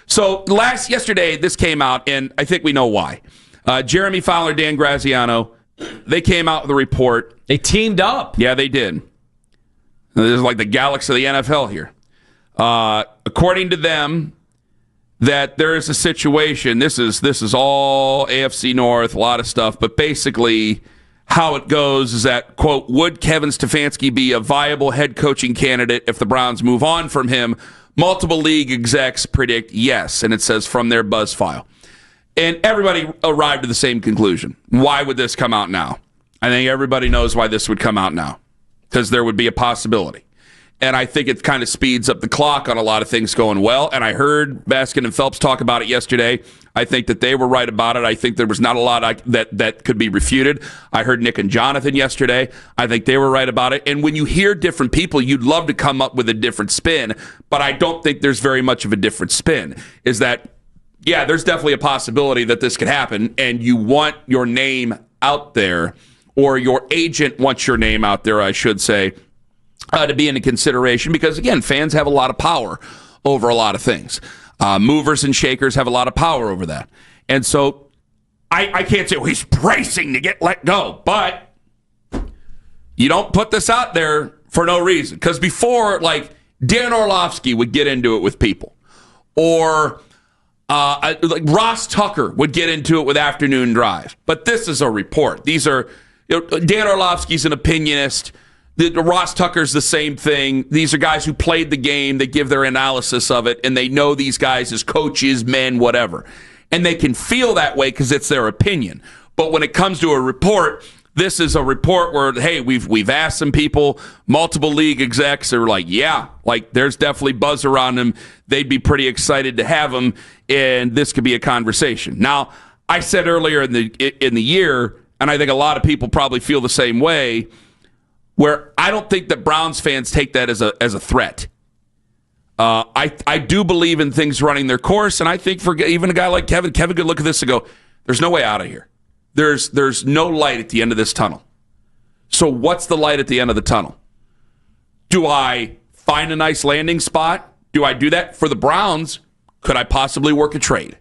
So yesterday, this came out, and I think we know why. Jeremy Fowler, Dan Graziano, they came out with a report. They teamed up. Yeah, they did. This is like the Galaxy of the NFL here. According to them, that there is a situation. This is all AFC North, a lot of stuff, but basically how it goes is that, quote, would Kevin Stefanski be a viable head coaching candidate if the Browns move on from him? Multiple league execs predict yes, and it says from their buzz file. And everybody arrived at the same conclusion. Why would this come out now? I think everybody knows why this would come out now, because there would be a possibility. And I think it kind of speeds up the clock on a lot of things going well. And I heard Baskin and Phelps talk about it yesterday. I think that they were right about it. I think there was not a lot that could be refuted. I heard Nick and Jonathan yesterday. I think they were right about it. And when you hear different people, you'd love to come up with a different spin, but I don't think there's very much of a different spin. Is that, yeah, there's definitely a possibility that this could happen, and you want your name out there, or your agent wants your name out there, I should say, to be into consideration, because, again, fans have a lot of power over a lot of things. Movers and shakers have a lot of power over that. And so I can't say, well, he's bracing to get let go, but you don't put this out there for no reason. Because before, like, Dan Orlovsky would get into it with people, or like Ross Tucker would get into it with Afternoon Drive. But this is a report. These are, Dan Orlovsky's an opinionist. Ross Tucker's the same thing. These are guys who played the game. They give their analysis of it, and they know these guys as coaches, men, whatever. And they can feel that way because it's their opinion. But when it comes to a report, this is a report where, hey, we've asked some people, multiple league execs, they're like, yeah, like there's definitely buzz around him. They'd be pretty excited to have him, and this could be a conversation. Now, I said earlier in the year, and I think a lot of people probably feel the same way, where I don't think that Browns fans take that as a threat. I do believe in things running their course, and I think for even a guy like Kevin could look at this and go, there's no way out of here. There's no light at the end of this tunnel. So what's the light at the end of the tunnel? Do I find a nice landing spot? Do I do that? For the Browns, could I possibly work a trade?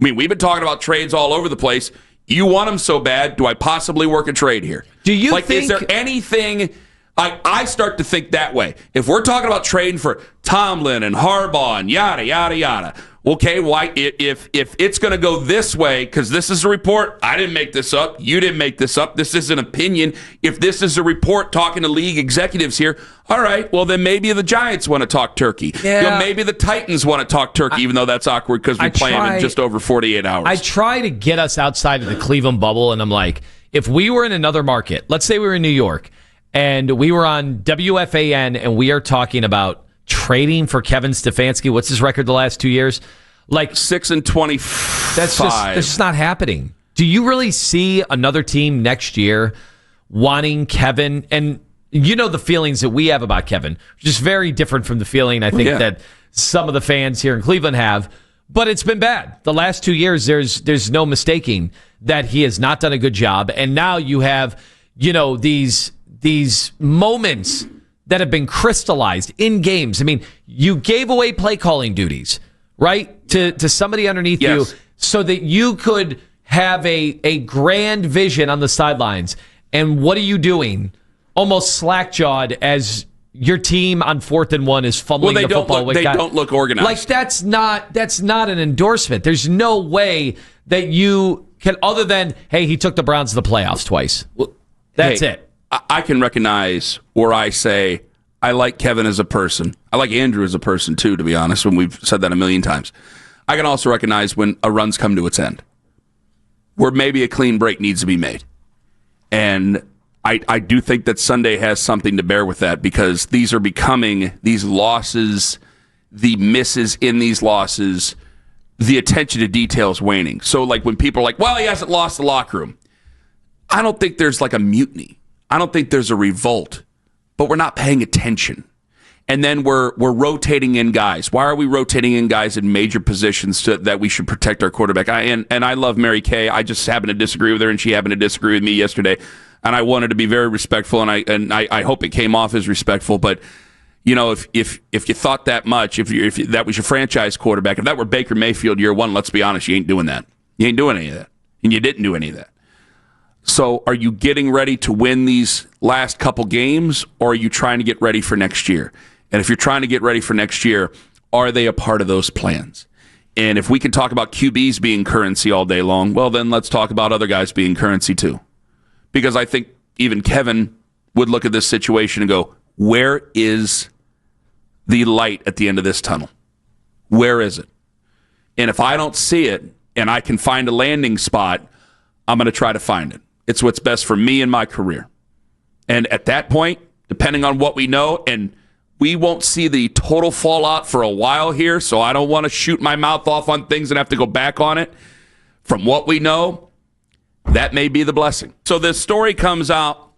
I mean, we've been talking about trades all over the place. You want them so bad. Do I possibly work a trade here? Do you think... Is there anything... I start to think that way. If we're talking about trading for Tomlin and Harbaugh and yada, yada, yada, okay, why? If it's going to go this way, because this is a report, I didn't make this up, you didn't make this up, this is an opinion. If this is a report talking to league executives here, all right, well, then maybe the Giants want to talk turkey. Yeah. Maybe the Titans want to talk turkey, even though that's awkward because we play them in just over 48 hours. I try to get us outside of the Cleveland bubble, and I'm like, if we were in another market, let's say we were in New York, and we were on WFAN, and we are talking about trading for Kevin Stefanski. What's his record the last 2 years? Like 6-25. That's just not happening. Do you really see another team next year wanting Kevin? And you know the feelings that we have about Kevin, which is very different from the feeling I think that some of the fans here in Cleveland have. But it's been bad. The last 2 years, there's no mistaking that he has not done a good job. And now you have, these moments that have been crystallized in games. I mean, you gave away play calling duties, right, to somebody underneath you so that you could have a grand vision on the sidelines. And what are you doing? Almost slack-jawed as your team on 4th and 1 is fumbling the football. They don't look organized. Like, that's not an endorsement. There's no way that you can, other than, hey, he took the Browns to the playoffs twice. That's it. I can recognize where I say, I like Kevin as a person. I like Andrew as a person, too, to be honest, when we've said that a million times. I can also recognize when a run's come to its end, where maybe a clean break needs to be made. And I do think that Sunday has something to bear with that, because these are becoming, these losses, the misses in these losses, the attention to detail is waning. So, like, when people are like, well, he hasn't lost the locker room, I don't think there's like a mutiny. I don't think there's a revolt, but we're not paying attention. And then we're rotating in guys. Why are we rotating in guys in major positions that we should protect our quarterback? And I love Mary Kay. I just happen to disagree with her, and she happened to disagree with me yesterday. And I wanted to be very respectful, and I hope it came off as respectful. But if you thought that much, if that was your franchise quarterback, if that were Baker Mayfield year one, let's be honest, you ain't doing that. You ain't doing any of that. And you didn't do any of that. So are you getting ready to win these last couple games, or are you trying to get ready for next year? And if you're trying to get ready for next year, are they a part of those plans? And if we can talk about QBs being currency all day long, well, then let's talk about other guys being currency too. Because I think even Kevin would look at this situation and go, where is the light at the end of this tunnel? Where is it? And if I don't see it and I can find a landing spot, I'm going to try to find it. It's what's best for me and my career. And at that point, depending on what we know, and we won't see the total fallout for a while here, so I don't want to shoot my mouth off on things and have to go back on it. From what we know, that may be the blessing. So this story comes out,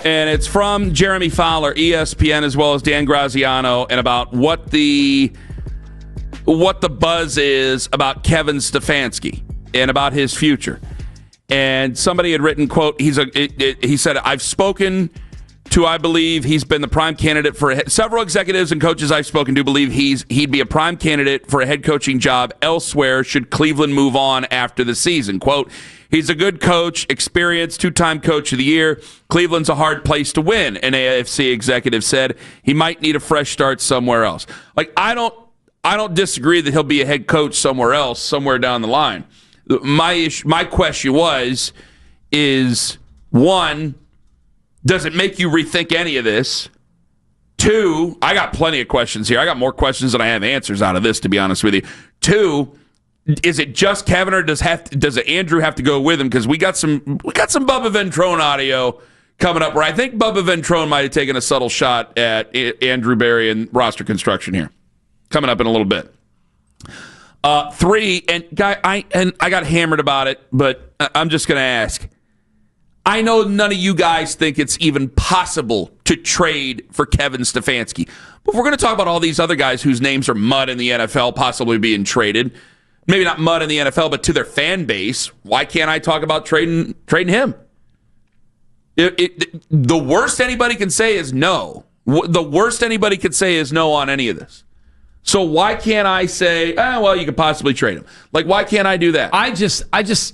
and it's from Jeremy Fowler, ESPN, as well as Dan Graziano, and about what the buzz is about Kevin Stefanski and about his future. And somebody had written, quote, he said, I've spoken to, I believe he's been the prime candidate for several executives and coaches I've spoken to believe he'd be a prime candidate for a head coaching job elsewhere should Cleveland move on after the season. Quote, he's a good coach, experienced, two-time coach of the year. Cleveland's a hard place to win, an AFC executive said. He might need a fresh start somewhere else. Like, I don't disagree that he'll be a head coach somewhere else, somewhere down the line. My question is one, does it make you rethink any of this? Two, I got plenty of questions here. I got more questions than I have answers out of this, to be honest with you. Two, is it just Kevin, or does Andrew have to go with him? Because we got some Bubba Ventrone audio coming up where I think Bubba Ventrone might have taken a subtle shot at Andrew Berry and roster construction here. Coming up in a little bit. Three, and I got hammered about it, but I'm just going to ask. I know none of you guys think it's even possible to trade for Kevin Stefanski, but we're going to talk about all these other guys whose names are mud in the NFL possibly being traded. Maybe not mud in the NFL, but to their fan base. Why can't I talk about trading him? The worst anybody can say is no. The worst anybody could say is no on any of this. So why can't I say, well, you could possibly trade him? Like, why can't I do that? I just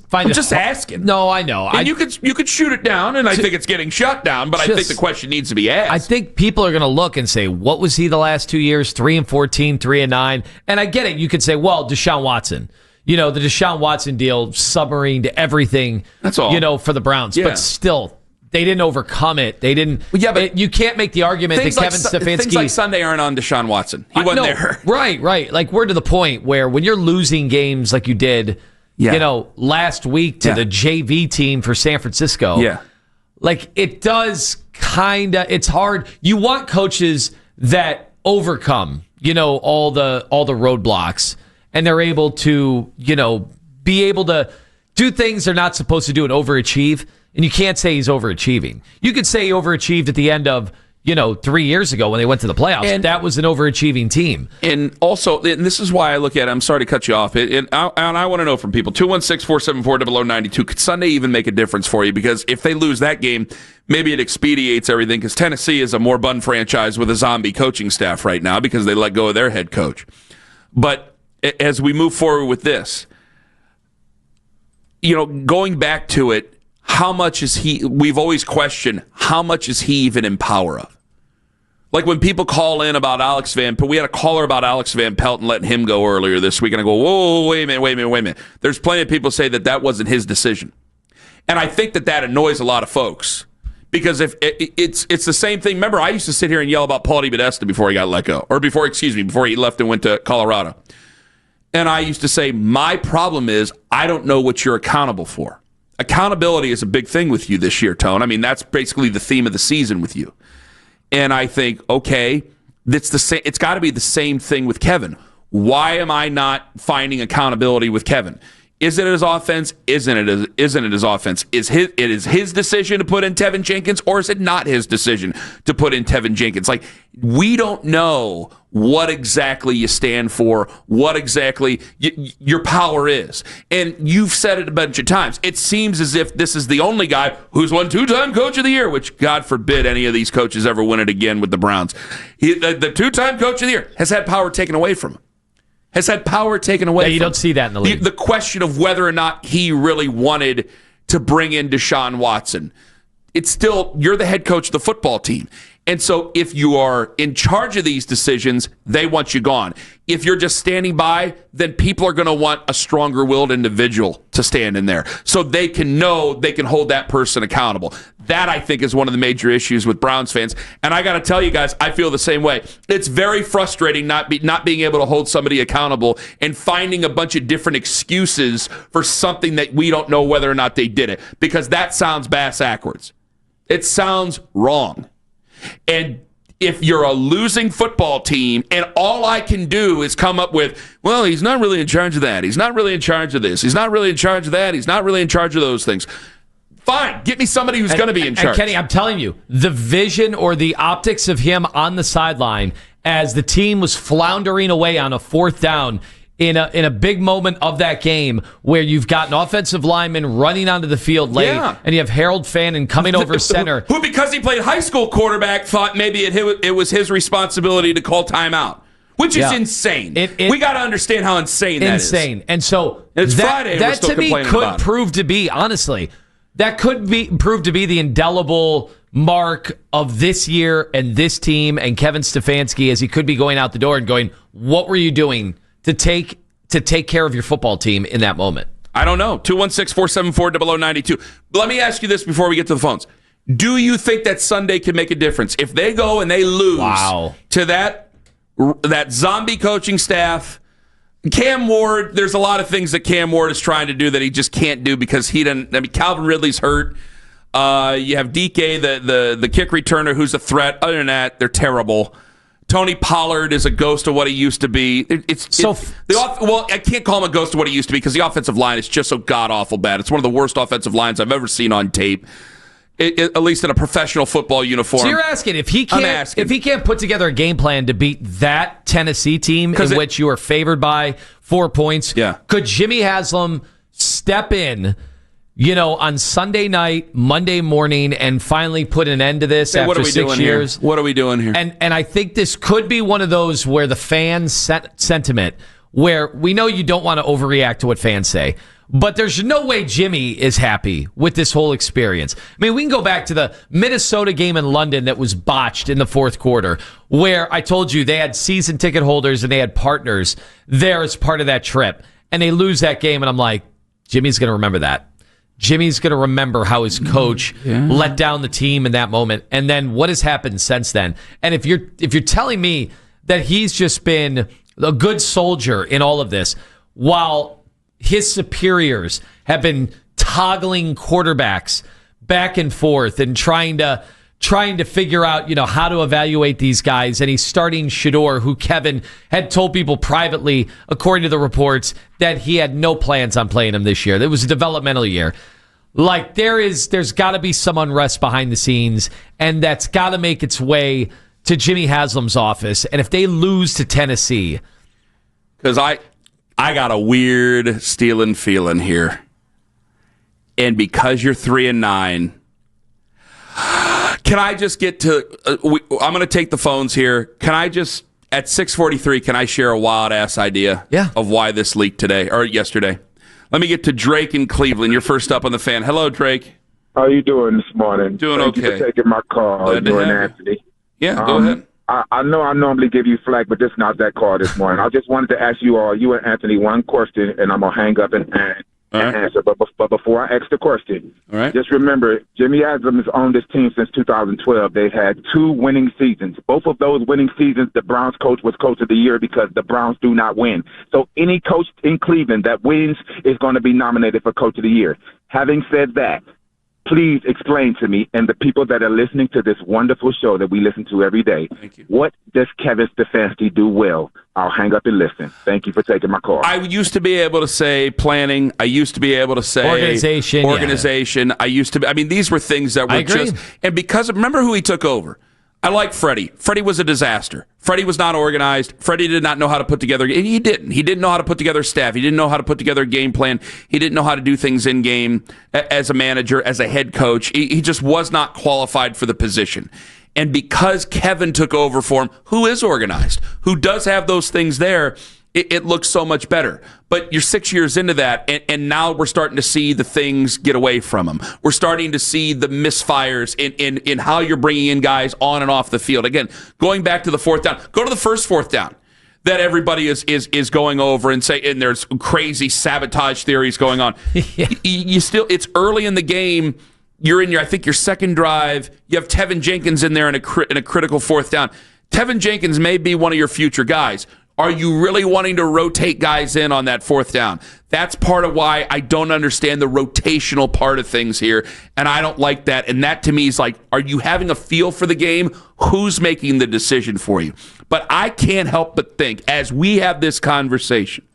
find I'm just asking. No, I know. And you could shoot it down, and I think it's getting shut down, but I think the question needs to be asked. I think people are going to look and say, what was he the last 2 years? 3-14, 3-9. And I get it. You could say, well, Deshaun Watson. The Deshaun Watson deal submarined everything. That's all. For the Browns. Yeah. But still, they didn't overcome it. They didn't. Yeah, but you can't make the argument that Kevin Stefanski. Things like Sunday aren't on Deshaun Watson. He wasn't there. Right. Like, we're to the point where when you're losing games like you did, last week to the JV team for San Francisco. Yeah. Like, it does it's hard. You want coaches that overcome, all the roadblocks, and they're able to, be able to do things they're not supposed to do and overachieve. And you can't say he's overachieving. You could say he overachieved at the end of, 3 years ago when they went to the playoffs. And that was an overachieving team. And also, and this is why I look at it, I'm sorry to cut you off, and I want to know from people, 216-474-0092, could Sunday even make a difference for you? Because if they lose that game, maybe it expedites everything, because Tennessee is a more bun franchise with a zombie coaching staff right now because they let go of their head coach. But as we move forward with this, going back to it, how much is he? We've always questioned how much is he even in power of? Like when people call in about Alex Van Pelt, we had a caller about Alex Van Pelt and letting him go earlier this week, and I go, whoa, wait a minute. There's plenty of people say that wasn't his decision, and I think that annoys a lot of folks because if it's the same thing. Remember, I used to sit here and yell about Paul DePodesta before he got let go, or before he left and went to Colorado, and I used to say my problem is I don't know what you're accountable for. Accountability is a big thing with you this year, Tone. I mean, that's basically the theme of the season with you. And I think, okay, it's got to be the same thing with Kevin. Why am I not finding accountability with Kevin? Is it his offense? Isn't it his offense? Is it his decision to put in Tevin Jenkins, or is it not his decision to put in Tevin Jenkins? Like, we don't know what exactly you stand for, what exactly your power is. And you've said it a bunch of times. It seems as if this is the only guy who's won 2-time Coach of the Year, which God forbid any of these coaches ever win it again with the Browns. The 2-time Coach of the Year has had power taken away from him. Has had power taken away from him. You don't see that in the league. The question of whether or not he really wanted to bring in Deshaun Watson. It's still, you're the head coach of the football team. And so if you are in charge of these decisions, they want you gone. If you're just standing by, then people are going to want a stronger-willed individual to stand in there so they can know they can hold that person accountable. That, I think, is one of the major issues with Browns fans. And I got to tell you guys, I feel the same way. It's very frustrating not being able to hold somebody accountable and finding a bunch of different excuses for something that we don't know whether or not they did it, because that sounds bass-backwards. It sounds wrong. And if you're a losing football team and all I can do is come up with, well, he's not really in charge of that, he's not really in charge of this, he's not really in charge of that, he's not really in charge of those things. Fine, get me somebody who's going to be in charge. And Kenny, I'm telling you, the vision or the optics of him on the sideline as the team was floundering away on a fourth down in a big moment of that game where you've got an offensive lineman running onto the field late, and you have Harold Fannin coming over center. Who, because he played high school quarterback, thought maybe it was his responsibility to call timeout, which is insane. We got to understand how insane that is. Insane. And so it's Friday, that to me could prove to be, honestly, that could prove to be the indelible mark of this year and this team and Kevin Stefanski, as he could be going out the door and going, what were you doing to take care of your football team in that moment? I don't know. 216-474-0092. Let me ask you this before we get to the phones. Do you think that Sunday can make a difference? If they go and they lose to that zombie coaching staff, Cam Ward, there's a lot of things that Cam Ward is trying to do that he just can't do because he doesn't. I mean, Calvin Ridley's hurt. You have DK, the kick returner, who's a threat. Other than that, they're terrible. Tony Pollard is a ghost of what he used to be. Well, I can't call him a ghost of what he used to be because the offensive line is just so god-awful bad. It's one of the worst offensive lines I've ever seen on tape, at least in a professional football uniform. So you're asking if he can't put together a game plan to beat that Tennessee team in which you are favored by 4 points, could Jimmy Haslam step in, on Sunday night, Monday morning, and finally put an end to this after 6 years? What are we doing here? And I think this could be one of those where the fan sentiment, where we know you don't want to overreact to what fans say, but there's no way Jimmy is happy with this whole experience. I mean, we can go back to the Minnesota game in London that was botched in the fourth quarter, where I told you they had season ticket holders and they had partners there as part of that trip, and they lose that game, and I'm like, Jimmy's going to remember that. Jimmy's going to remember how his coach let down the team in that moment. And then what has happened since then? And if you're telling me that he's just been a good soldier in all of this, while his superiors have been toggling quarterbacks back and forth and trying to figure out, how to evaluate these guys. And he's starting Shador, who Kevin had told people privately, according to the reports, that he had no plans on playing him this year. It was a developmental year. Like, there's got to be some unrest behind the scenes, and that's got to make its way to Jimmy Haslam's office. And if they lose to Tennessee, because I got a weird stealing feeling here, and because you're 3-9. Can I just get to? I'm going to take the phones here. Can I just at 6:43? Can I share a wild ass idea? Of why this leaked today or yesterday? Let me get to Drake in Cleveland. You're first up on the Fan. Hello, Drake. How you doing this morning? Doing Thank okay. You for taking my call. You and Anthony. Yeah, go ahead. I know I normally give you flack, but this is not that call this morning. I just wanted to ask you and Anthony, one question, and I'm gonna hang up and answer. But before I ask the question, just remember, Jimmy Haslam has owned this team since 2012. They've had 2 winning seasons. Both of those winning seasons, the Browns coach was coach of the year because the Browns do not win. So any coach in Cleveland that wins is going to be nominated for coach of the year. Having said that, please explain to me and the people that are listening to this wonderful show that we listen to every day, what does Kevin Stefanski do well? I'll hang up and listen. Thank you for taking my call. I used to be able to say planning. I used to be able to say organization. Yeah. These were things that were just, and remember who he took over. I like Freddie. Freddie was a disaster. Freddie was not organized. Freddie did not know how to put together. He didn't. He didn't know how to put together staff. He didn't know how to put together a game plan. He didn't know how to do things in game as a manager, as a head coach. He just was not qualified for the position. And because Kevin took over for him, who is organized, who does have those things there, it looks so much better. But you're 6 years into that, and now we're starting to see the things get away from him. We're starting to see the misfires in how you're bringing in guys on and off the field. Again, going back to the fourth down, go to the first fourth down that everybody is going over and there's crazy sabotage theories going on. Yeah. It's early in the game. You're in your second drive. You have Tevin Jenkins in there in a critical fourth down. Tevin Jenkins may be one of your future guys. Are you really wanting to rotate guys in on that fourth down? That's part of why I don't understand the rotational part of things here, and I don't like that. And that to me is like, are you having a feel for the game? Who's making the decision for you? But I can't help but think, as we have this conversation,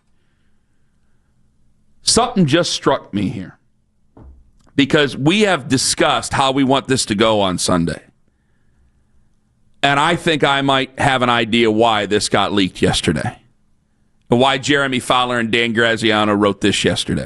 something just struck me here. Because we have discussed how we want this to go on Sunday. And I think I might have an idea why this got leaked yesterday. Why Jeremy Fowler and Dan Graziano wrote this yesterday.